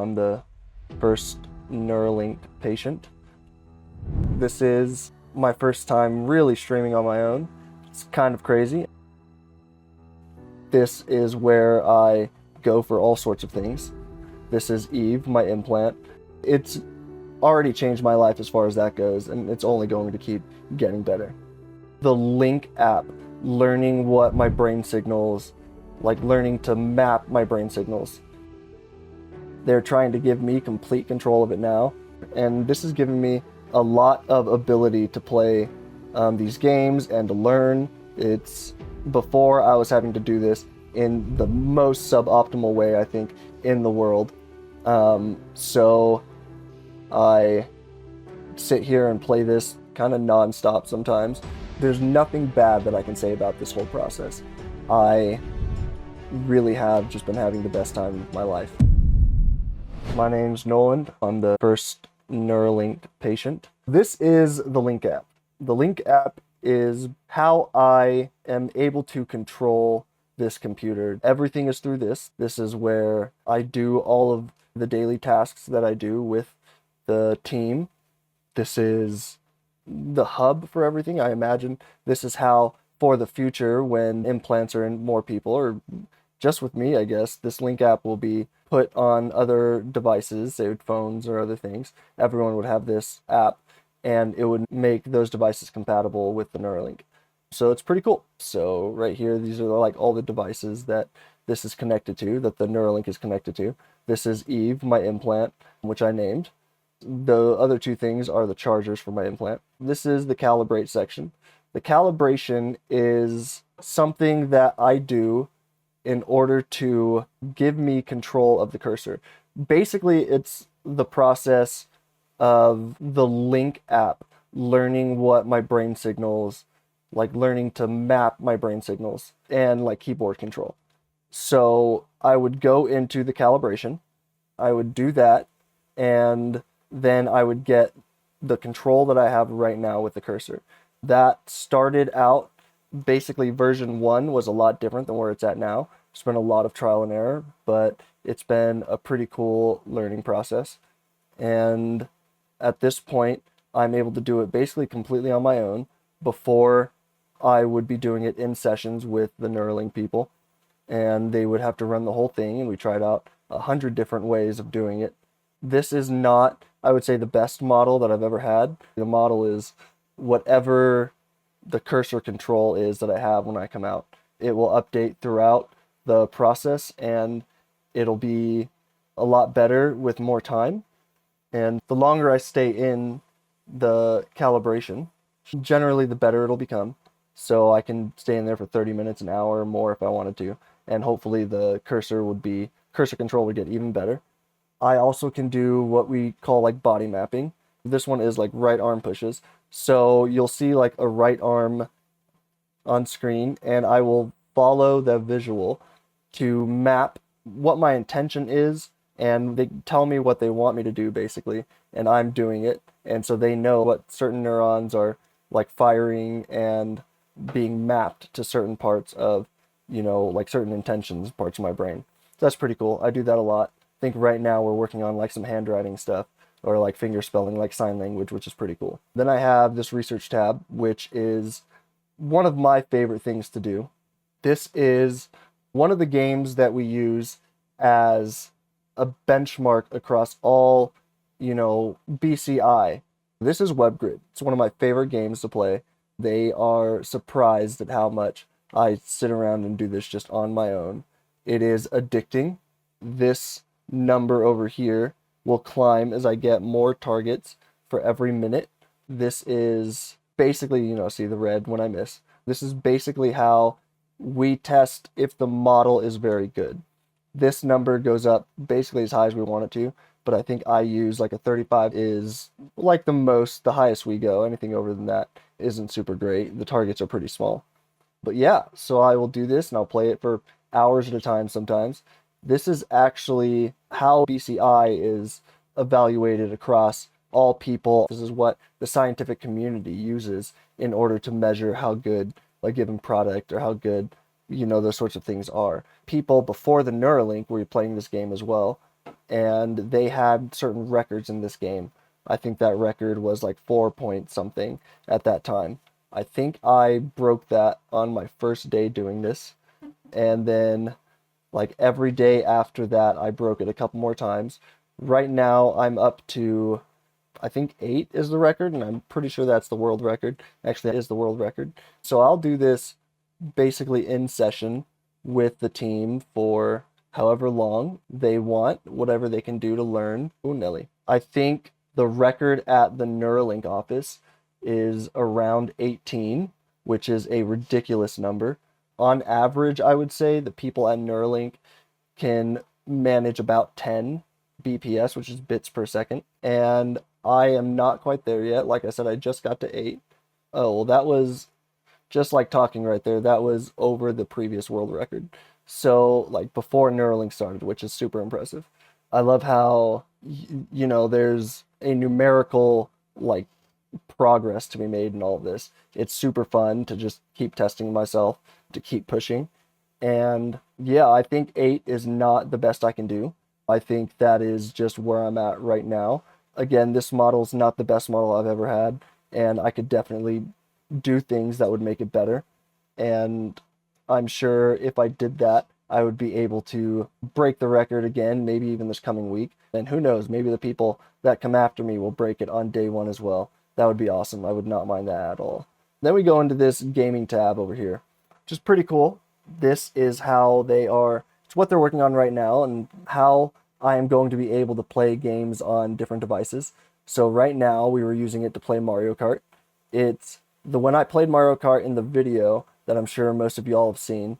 I'm the first Neuralink patient. This is my first time really streaming on my own. It's kind of crazy. This is where I go for all sorts of things. This is Eve, my implant. It's already changed my life as far as that goes, and it's only going to keep getting better. The Link app, learning what my brain signals, like learning to map my brain signals. They're trying to give me complete control of it now, and this has given me a lot of ability to play these games and to learn. It's before I was having to do this in the most suboptimal way, I think, in the world. So I sit here and play this kind of nonstop sometimes. There's nothing bad that I can say about this whole process. I really have just been having the best time of my life. My name's Nolan. I'm the first Neuralink patient. This is the Link app. The Link app is how I am able to control this computer. Everything is through this. This is where I do all of the daily tasks that I do with the team. This is the hub for everything. I imagine this is how, for the future, when implants are in more people, or just with me, I guess, this Link app will be put on other devices, say phones or other things. Everyone would have this app, and it would make those devices compatible with the Neuralink. So it's pretty cool. So right here, these are like all the devices that this is connected to, that the Neuralink is connected to. This is Eve, my implant, which I named. The other two things are the chargers for my implant. This is the calibrate section. The calibration is something that I do in order to give me control of the cursor. Basically, it's the process of the Link app learning what my brain signals, like learning to map my brain signals and like keyboard control. So I would go into the calibration, I would do that, and then I would get the control that I have right now with the cursor. That started out, basically version 1 was a lot different than where it's at now. It's been a lot of trial and error, but it's been a pretty cool learning process. And at this point, I'm able to do it basically completely on my own. Before, I would be doing it in sessions with the Neuralink people, and they would have to run the whole thing, and we tried out 100 different ways of doing it. This is not, I would say, the best model that I've ever had. The model is whatever the cursor control is that I have when I come out. It will update throughout the process, and it'll be a lot better with more time. And the longer I stay in the calibration, generally the better it'll become. So I can stay in there for 30 minutes, an hour or more if I wanted to. And hopefully the cursor control would get even better. I also can do what we call like body mapping. This one is like right arm pushes. So you'll see like a right arm on screen, and I will follow the visual to map what my intention is, and they tell me what they want me to do basically, and I'm doing it. And so they know what certain neurons are like firing and being mapped to certain parts of, like certain intentions, parts of my brain. So that's pretty cool. I do that a lot. I think right now we're working on like some handwriting stuff, or like finger spelling, like sign language, which is pretty cool. Then I have this research tab, which is one of my favorite things to do. This is one of the games that we use as a benchmark across all, BCI. This is WebGrid. It's one of my favorite games to play. They are surprised at how much I sit around and do this just on my own. It is addicting. This number over here will climb as I get more targets for every minute. This is basically, see the red when I miss. This is basically how we test if the model is very good. This number goes up basically as high as we want it to, but I think I use like a 35 is like the highest we go. Anything over than that isn't super great. The targets are pretty small. But yeah, so I will do this and I'll play it for hours at a time sometimes. This is actually how BCI is evaluated across all people. This is what the scientific community uses in order to measure how good a given product or how good, those sorts of things are. People before the Neuralink were playing this game as well. and they had certain records in this game. I think that record was like 4 point something at that time. I think I broke that on my first day doing this, and then like every day after that, I broke it a couple more times. Right now, I'm up to, I think 8 is the record, and I'm pretty sure that's the world record. Actually, that is the world record. So I'll do this basically in session with the team for however long they want, whatever they can do to learn Nelly. I think the record at the Neuralink office is around 18, which is a ridiculous number. On average, I would say the people at Neuralink can manage about 10 BPS, which is bits per second. And I am not quite there yet. Like I said, I just got to 8. Oh, well, that was just like talking right there. That was over the previous world record. So, like before Neuralink started, which is super impressive. I love how, there's a numerical, like, progress to be made in all of this. It's super fun to just keep testing myself, to keep pushing. And yeah, I think 8 is not the best I can do. I think that is just where I'm at right now. Again, this model is not the best model I've ever had, and I could definitely do things that would make it better. And I'm sure if I did that, I would be able to break the record again, maybe even this coming week. And who knows, maybe the people that come after me will break it on day 1 as well. That would be awesome. I would not mind that at all. Then we go into this gaming tab over here, which is pretty cool. This is how it's what they're working on right now and how I am going to be able to play games on different devices. So right now we were using it to play Mario Kart. When I played Mario Kart in the video that I'm sure most of y'all have seen,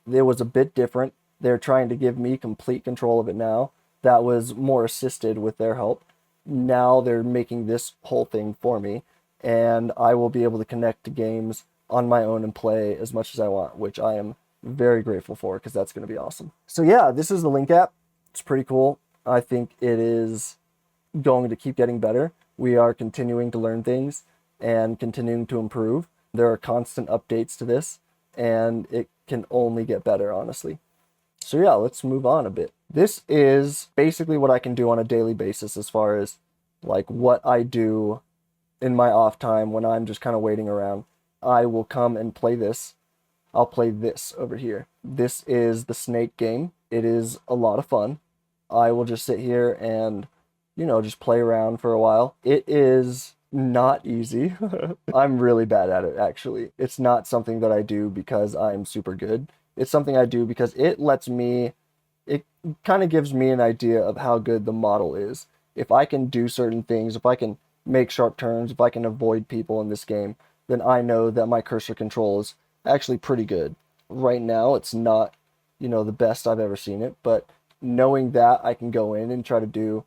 it was a bit different. They're trying to give me complete control of it now. That was more assisted with their help. Now they're making this whole thing for me, and I will be able to connect to games on my own and play as much as I want, which I am very grateful for because that's going to be awesome. So yeah, this is the Link app. It's pretty cool. I think it is going to keep getting better. We are continuing to learn things and continuing to improve. There are constant updates to this, and it can only get better, honestly. So yeah, let's move on a bit. This is basically what I can do on a daily basis as far as like what I do in my off time when I'm just kind of waiting around. I will come and play this. I'll play this over here. This is the snake game. It is a lot of fun. I will just sit here and, just play around for a while. It is not easy. I'm really bad at it, actually. It's not something that I do because I'm super good. It's something I do because it kind of gives me an idea of how good the model is. If I can do certain things, if I can make sharp turns, if I can avoid people in this game, then I know that my cursor control is actually pretty good. Right now, it's not, the best I've ever seen it, but knowing that I can go in and try to do,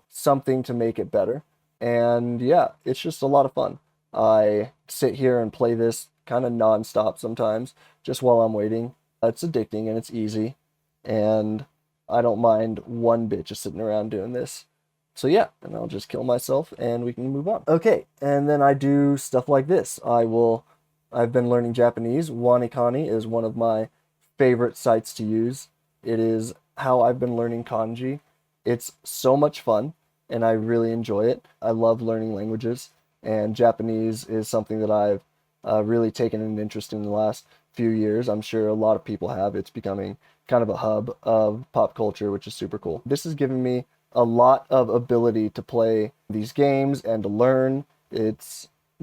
something to make it better. And yeah, it's just a lot of fun. I sit here and play this kind of nonstop sometimes, just while I'm waiting. It's addicting and it's easy, and I don't mind one bit just sitting around doing this. So yeah, and I'll just kill myself and we can move on. Okay, and then I do stuff like this. I've been learning Japanese. Wanikani is one of my favorite sites to use. It is how I've been learning kanji. It's so much fun, and I really enjoy it. I love learning languages, and Japanese is something that I've really taken an interest in the last few years. I'm sure a lot of people have. It's becoming kind of a hub of pop culture, which is super cool. This has given me a lot of ability to play these games and to learn.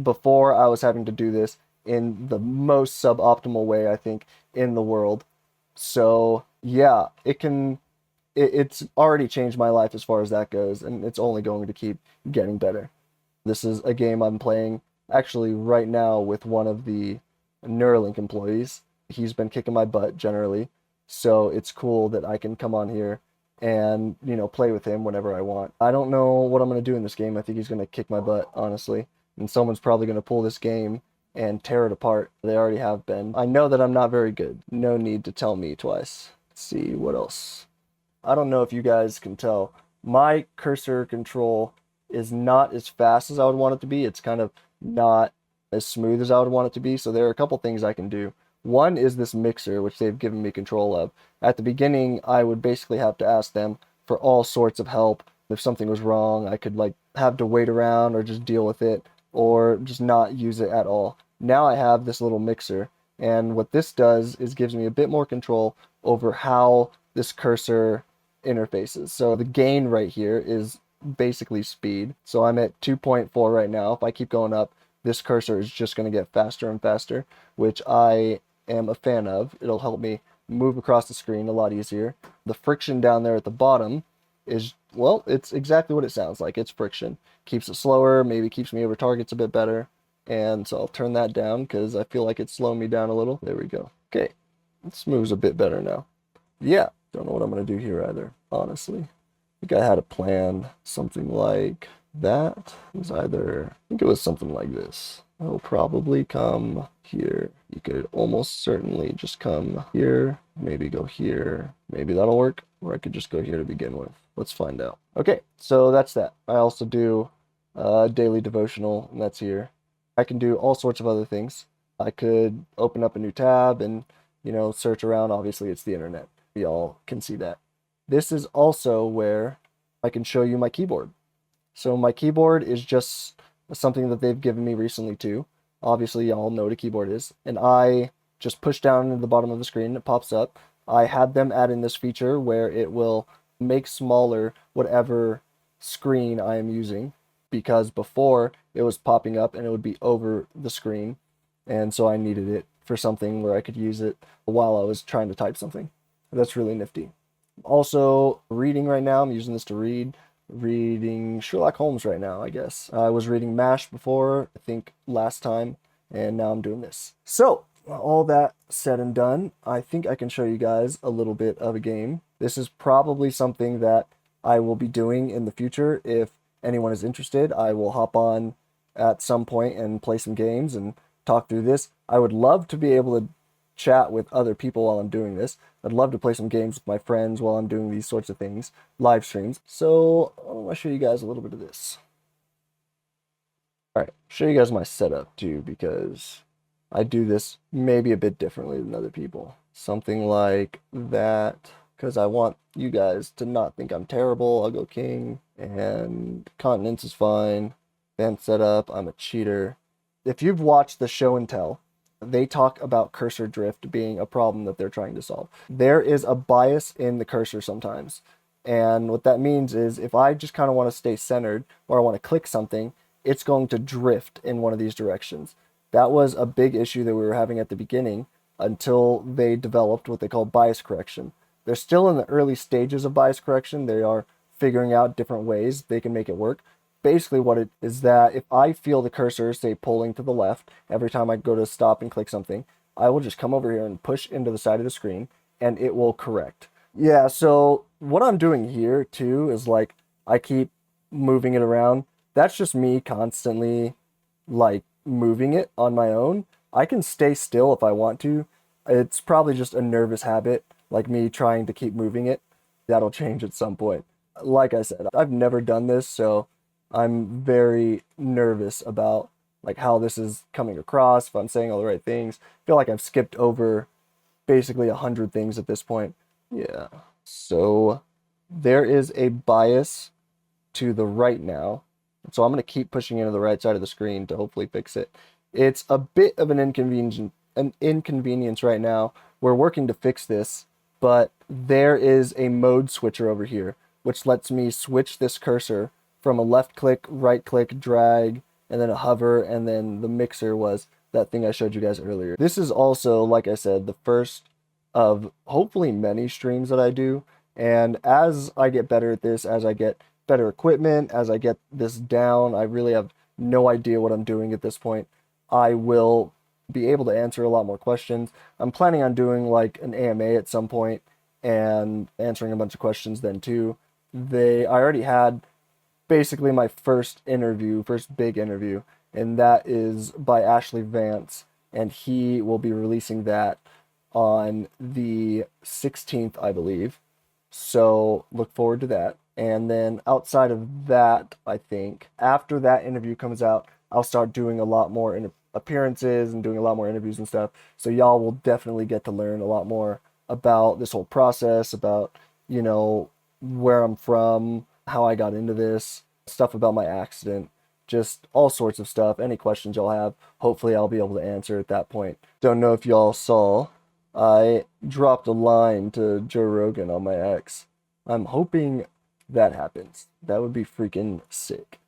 Before I was having to do this in the most suboptimal way, I think, in the world. So yeah, it's already changed my life as far as that goes, and it's only going to keep getting better. This is a game I'm playing actually right now with one of the Neuralink employees. He's been kicking my butt generally, so it's cool that I can come on here and, play with him whenever I want. I don't know what I'm going to do in this game. I think he's going to kick my butt, honestly, and someone's probably going to pull this game and tear it apart. They already have been. I know that I'm not very good. No need to tell me twice. Let's see, what else? I don't know if you guys can tell. My cursor control is not as fast as I would want it to be. It's kind of not as smooth as I would want it to be. So there are a couple things I can do. One is this mixer, which they've given me control of. At the beginning, I would basically have to ask them, for all sorts of help. If something was wrong, I could like have to wait around or just deal with it or just not use it at all. Now I have this little mixer, and what this does is gives me a bit more control over how this cursor interfaces. So the gain right here is basically speed. So I'm at 2.4 right now. If I keep going up, this cursor is just going to get faster and faster, which I am a fan of. It'll help me move across the screen a lot easier. The friction down there at the bottom is, well, it's exactly what it sounds like. It's friction. Keeps it slower, maybe keeps me over targets a bit better. And so I'll turn that down because I feel like it's slowing me down a little. There we go. Okay, this moves a bit better now. Yeah, don't know what I'm going to do here either, honestly. I think I had a plan, something like that. It was either, I think it was something like this. I'll probably come here. You could almost certainly just come here, maybe go here. Maybe that'll work, or I could just go here to begin with. Let's find out. Okay, so that's that. I also do daily devotional, and that's here. I can do all sorts of other things. I could open up a new tab and, search around. Obviously, it's the internet. We all can see that. This is also where I can show you my keyboard. So my keyboard is just something that they've given me recently too. Obviously, y'all know what a keyboard is. And I just push down into the bottom of the screen, it pops up. I had them add in this feature where it will make smaller whatever screen I am using, because before it was popping up and it would be over the screen. And so I needed it for something where I could use it while I was trying to type something. That's really nifty. Also, reading right now, I'm using this to reading Sherlock Holmes right now, I guess. I was reading MASH before, I think last time, and now I'm doing this. So, all that said and done, I think I can show you guys a little bit of a game. This is probably something that I will be doing in the future. If anyone is interested, I will hop on at some point and play some games and talk through this. I would love to be able to chat with other people while I'm doing this. I'd love to play some games with my friends while I'm doing these sorts of things, live streams. So I want to show you guys a little bit of this. All right, show you guys my setup too, because I do this maybe a bit differently than other people. Something like that, because I want you guys to not think I'm terrible. I'll go king, and continents is fine. Advanced setup, I'm a cheater. If you've watched the show and tell, they talk about cursor drift being a problem that they're trying to solve. There is a bias in the cursor sometimes. And what that means is if I just kind of want to stay centered or I want to click something, it's going to drift in one of these directions. That was a big issue that we were having at the beginning until they developed what they call bias correction. They're still in the early stages of bias correction. They are figuring out different ways they can make it work. Basically what it is that if I feel the cursor, say, pulling to the left every time I go to stop and click something, I will just come over here and push into the side of the screen and it will correct. Yeah, so what I'm doing here too is like I keep moving it around. That's just me constantly like moving it on my own. I can stay still if I want to. It's probably just a nervous habit, like me trying to keep moving it. That'll change at some point. Like I said, I've never done this, so I'm very nervous about like how this is coming across, if I'm saying all the right things. I feel like I've skipped over basically 100 things at this point. Yeah. So there is a bias to the right now. So I'm going to keep pushing into the right side of the screen to hopefully fix it. It's a bit of an inconvenience right now. We're working to fix this, but there is a mode switcher over here, which lets me switch this cursor from a left click, right click, drag, and then a hover, and then the mixer was that thing I showed you guys earlier. This is also, like I said, the first of hopefully many streams that I do. And as I get better at this, as I get better equipment, as I get this down, I really have no idea what I'm doing at this point. I will be able to answer a lot more questions. I'm planning on doing like an AMA at some point and answering a bunch of questions then too. I already had basically my first big interview, and that is by Ashley Vance, and he will be releasing that on the 16th, I believe. So look forward to that. And then outside of that, I think after that interview comes out, I'll start doing a lot more appearances and doing a lot more interviews and stuff. So y'all will definitely get to learn a lot more about this whole process, about, where I'm from, how I got into this, stuff about my accident, just all sorts of stuff. Any questions y'all have, hopefully I'll be able to answer at that point. Don't know if y'all saw, I dropped a line to Joe Rogan on my ex. I'm hoping that happens. That would be freaking sick.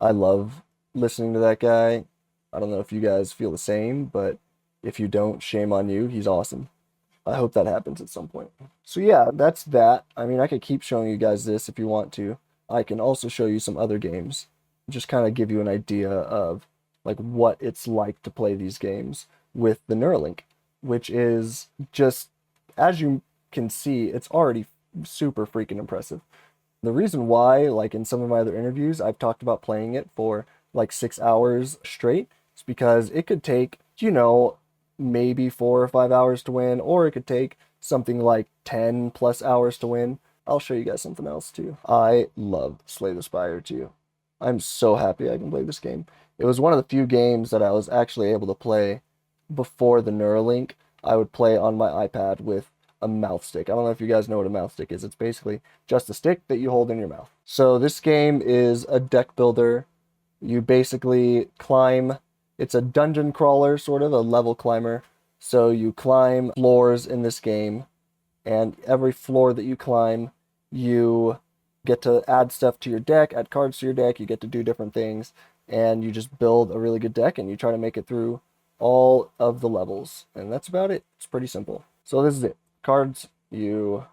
I love listening to that guy. I don't know if you guys feel the same, but if you don't, shame on you. He's awesome. I hope that happens at some point. So yeah, that's that. I mean, I could keep showing you guys this if you want to. I can also show you some other games. Just kind of give you an idea of like what it's like to play these games with the Neuralink, which is just, as you can see, it's already super freaking impressive. The reason why, like in some of my other interviews, I've talked about playing it for like 6 hours straight is because it could take, maybe 4 or 5 hours to win, or it could take something like 10 plus hours to win. I'll show you guys something else too. I love Slay the Spire too. I'm so happy I can play this game. It was one of the few games that I was actually able to play before the Neuralink. I would play on my iPad with a mouth stick. I don't know if you guys know what a mouth stick is. It's basically just a stick that you hold in your mouth. So this game is a deck builder. You basically climb. It's a dungeon crawler, sort of a level climber. So you climb floors in this game, and every floor that you climb, you get to add stuff to your deck, add cards to your deck. You get to do different things, and you just build a really good deck, and you try to make it through all of the levels. And that's about it. It's pretty simple. So this is it. Cards, you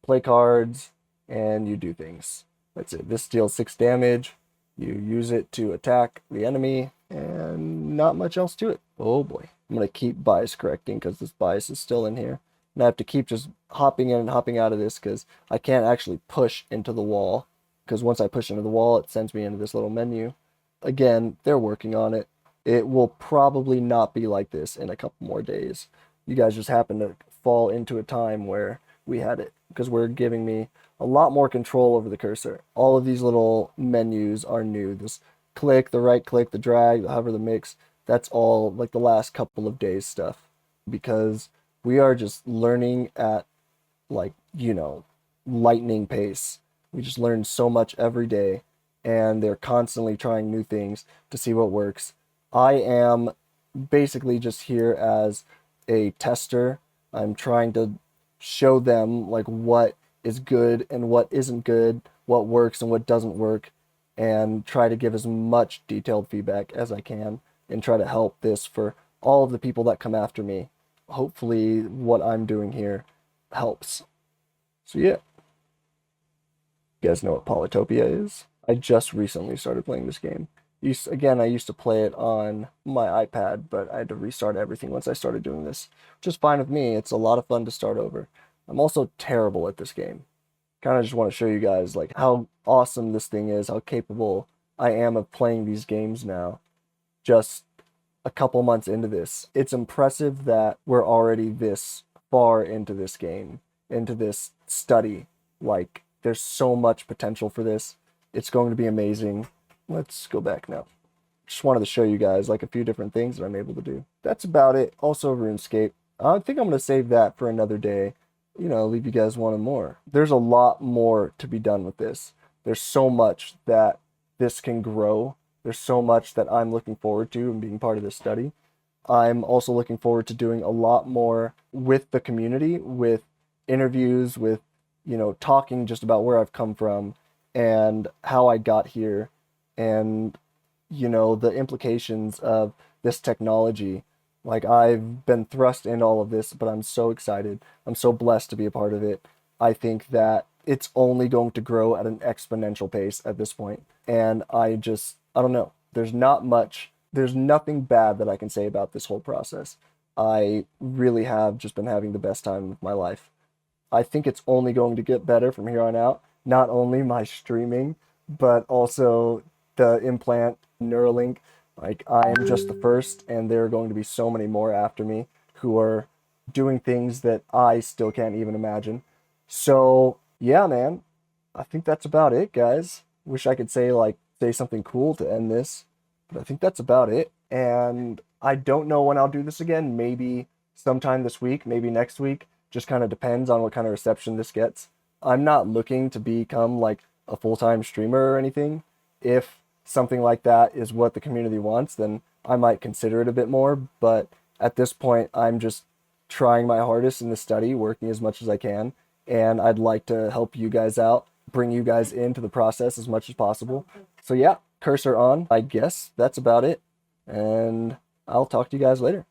play cards, and you do things. That's it. This deals 6 damage. You use it to attack the enemy, and not much else to it. Oh boy. I'm going to keep bias correcting because this bias is still in here. And I have to keep just hopping in and hopping out of this because I can't actually push into the wall. Because once I push into the wall, it sends me into this little menu. Again, they're working on it. It will probably not be like this in a couple more days. You guys just happen to fall into a time where we had it, because we're giving me a lot more control over the cursor. All of these little menus are new. This click, the right click, the drag, the hover, the mix, that's all like the last couple of days stuff, because we are just learning at like, lightning pace. We just learn so much every day, and they're constantly trying new things to see what works. I am basically just here as a tester. I'm trying to show them like what is good and what isn't good, what works and what doesn't work, and try to give as much detailed feedback as I can and try to help this for all of the people that come after me. Hopefully what I'm doing here helps. So yeah. You guys know what Polytopia is? I just recently started playing this game. I used to play it on my iPad, but I had to restart everything once I started doing this, which is fine with me. It's a lot of fun to start over. I'm also terrible at this game. Kind of just want to show you guys like how awesome this thing is, how capable I am of playing these games now, just a couple months into this. It's impressive that we're already this far into this game, into this study. Like, there's so much potential for this. It's going to be amazing. Let's go back now. Just wanted to show you guys like a few different things that I'm able to do. That's about it. Also RuneScape. I think I'm going to save that for another day. Leave you guys wanting more. There's a lot more to be done with this. There's so much that this can grow. There's so much that I'm looking forward to and being part of this study. I'm also looking forward to doing a lot more with the community, with interviews, with, talking just about where I've come from and how I got here, and, the implications of this technology. Like, I've been thrust into all of this, but I'm so excited. I'm so blessed to be a part of it. I think that it's only going to grow at an exponential pace at this point. And I don't know. There's nothing bad that I can say about this whole process. I really have just been having the best time of my life. I think it's only going to get better from here on out. Not only my streaming, but also the implant Neuralink. Like, I am just the first, and there are going to be so many more after me who are doing things that I still can't even imagine. So, yeah, man, I think that's about it, guys. Wish I could say something cool to end this, but I think that's about it. And I don't know when I'll do this again. Maybe sometime this week, maybe next week. Just kind of depends on what kind of reception this gets. I'm not looking to become like a full-time streamer or anything. If something like that is what the community wants, then I might consider it a bit more. But at this point, I'm just trying my hardest in the study, working as much as I can. And I'd like to help you guys out, bring you guys into the process as much as possible. So yeah, cursor on. I guess that's about it. And I'll talk to you guys later.